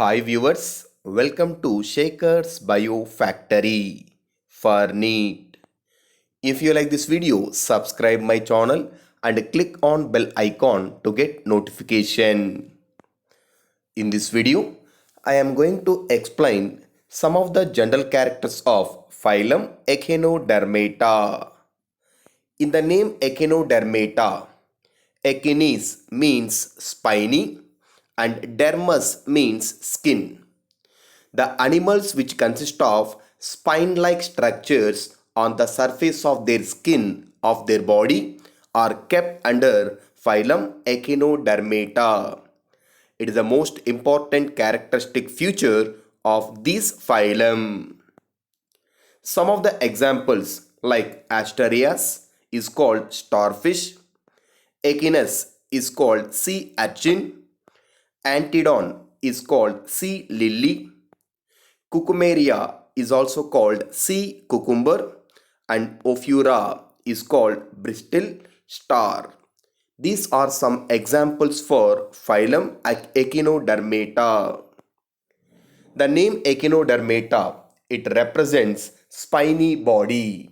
Hi viewers, welcome to Shaker's Bio Factory for NEET. If you like this video, subscribe my channel and click on bell icon to get notification. In this video, I am going to explain some of the general characters of phylum Echinodermata. In the name Echinodermata, Echenes means spiny and dermis means skin. The animals which consist of spine-like structures on the surface of their skin of their body are kept under phylum Echinodermata. It is the most important characteristic feature of this phylum. Some of the examples like Asterias is called starfish, Echinus is called sea urchin, Antedon is called sea lily, Cucumeria is also called sea cucumber, and Ophiura is called Bristol star. These are some examples for phylum Echinodermata. The name Echinodermata, it represents spiny body.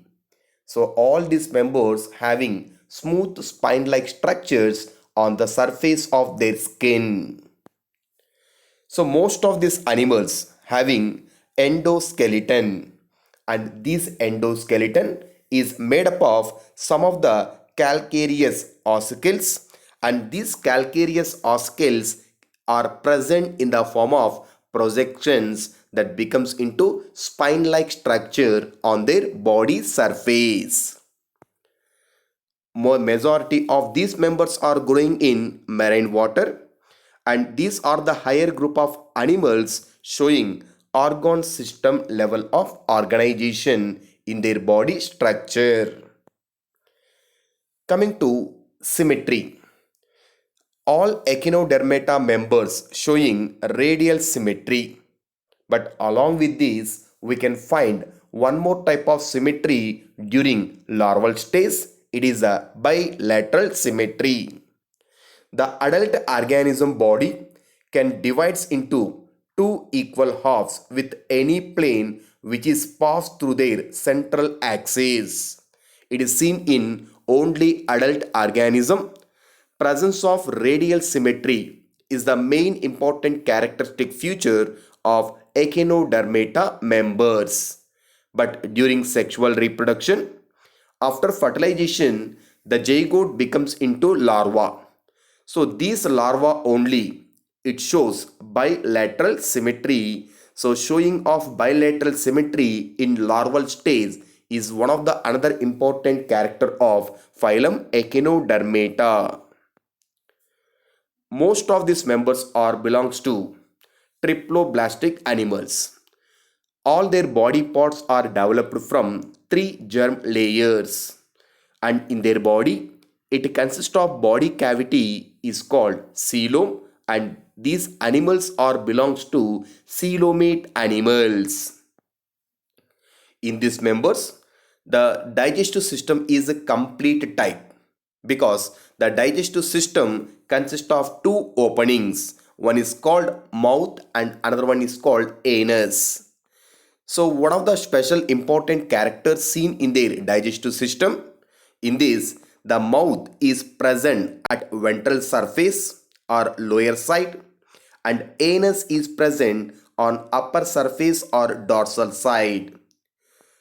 So all these members having smooth spine-like structures on the surface of their skin. So most of these animals having endoskeleton, and this endoskeleton is made up of some of the calcareous ossicles, and these calcareous ossicles are present in the form of projections that becomes into spine-like structure on their body surface. Majority of these members are growing in marine water, and these are the higher group of animals showing organ system level of organization in their body structure. Coming to symmetry, all Echinodermata members showing radial symmetry, but along with this we can find one more type of symmetry during larval stage. It is a bilateral symmetry. The adult organism body can divides into two equal halves with any plane which is passed through their central axis. It is seen in only adult organism. Presence of radial symmetry is the main important characteristic feature of Echinodermata members. But during sexual reproduction, after fertilization, the zygote becomes into larva. So these larva only, it shows bilateral symmetry. So showing of bilateral symmetry in larval stage is one of the another important character of phylum Echinodermata. Most of these members are belongs to triploblastic animals. All their body parts are developed from three germ layers, and in their body it consists of body cavity is called coelom, and these animals are belongs to coelomate animals. In these members, the digestive system is a complete type because the digestive system consists of two openings. One is called mouth and another one is called anus. So one of the special important characters seen in their digestive system, in this the mouth is present at ventral surface or lower side, and anus is present on upper surface or dorsal side.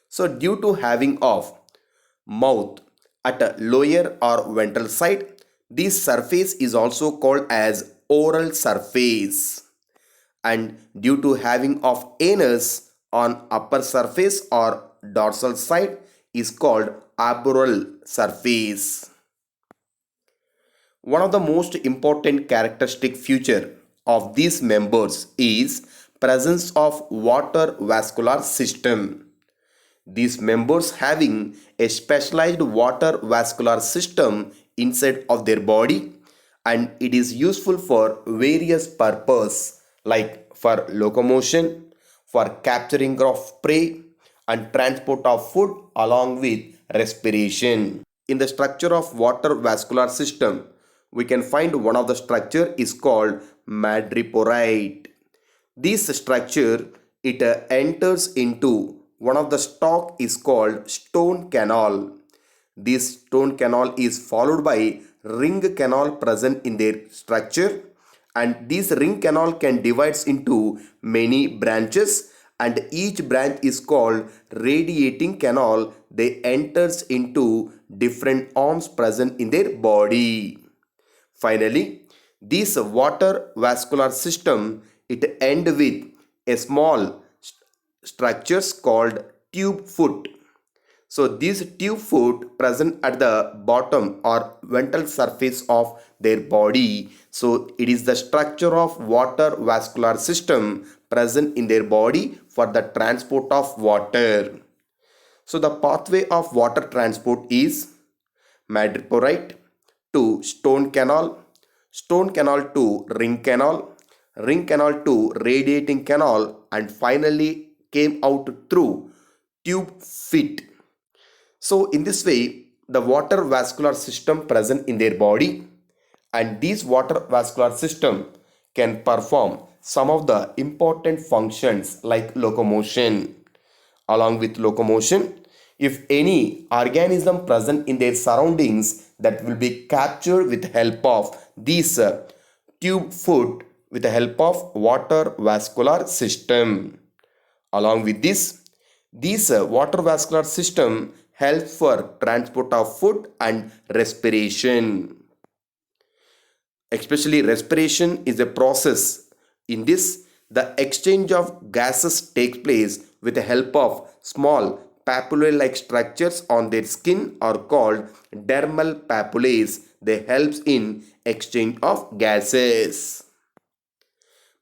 So due to having of mouth at a lower or ventral side, this surface is also called as oral surface, and due to having of anus on upper surface or dorsal side is called arboreal surface. One of the most important characteristic feature of these members is presence of water vascular system. These members having a specialized water vascular system inside of their body, and it is useful for various purpose like for locomotion, for capturing of prey, and transport of food along with respiration. In the structure of water vascular system, we can find one of the structure is called madreporite. This structure, it enters into one of the stalk is called stone canal. This stone canal is followed by ring canal present in their structure, and this ring canal can divides into many branches, and each branch is called radiating canal. They enters into different arms present in their body. Finally, this water vascular system, it end with a small structures called tube foot. So these tube foot present at the bottom or ventral surface of their body. So it is the structure of water vascular system present in their body for the transport of water. So the pathway of water transport is madreporite to stone canal to ring canal to radiating canal, and finally came out through tube feet. So in this way, the water vascular system present in their body, and these water vascular system can perform some of the important functions like locomotion. Along with locomotion, if any organism present in their surroundings, that will be captured with help of these tube foot with the help of water vascular system. Along with this water vascular system helps for transport of food and respiration. Especially respiration is a process. In this, the exchange of gases takes place with the help of small papillae-like structures on their skin are called dermal papillae. They helps in exchange of gases.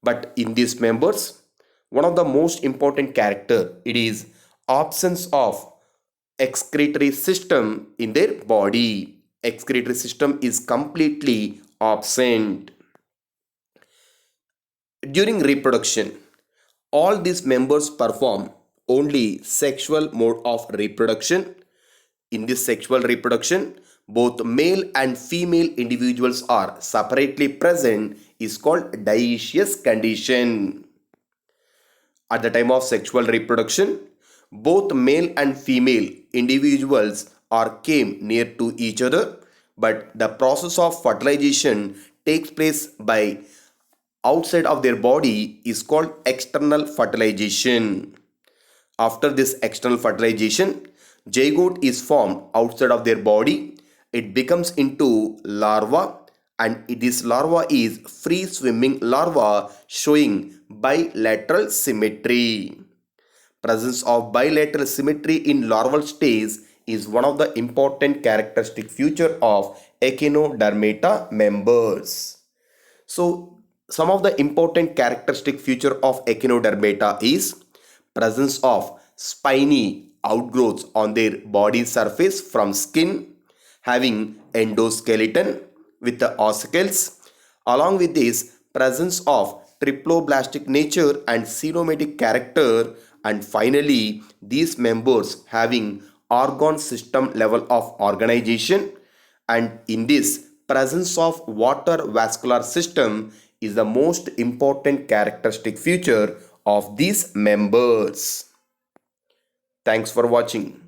But in these members, one of the most important character, it is absence of excretory system in their body. Excretory system is completely absent. During reproduction, all these members perform only sexual mode of reproduction. In this sexual reproduction, both male and female individuals are separately present, is called dioecious condition. At the time of sexual reproduction, both male and female individuals are came near to each other, but the process of fertilization takes place by outside of their body is called external fertilization. After this external fertilization, zygote is formed outside of their body. It becomes into larva, and this larva is free swimming larva showing bilateral symmetry. Presence of bilateral symmetry in larval stage is one of the important characteristic feature of Echinodermata members. So some of the important characteristic feature of Echinodermata is presence of spiny outgrowths on their body surface from skin, having endoskeleton with the ossicles. Along with this, presence of triploblastic nature and cenomatic character, and finally these members having organ system level of organization. And in this, presence of water vascular system is the most important characteristic feature of these members. Thanks for watching.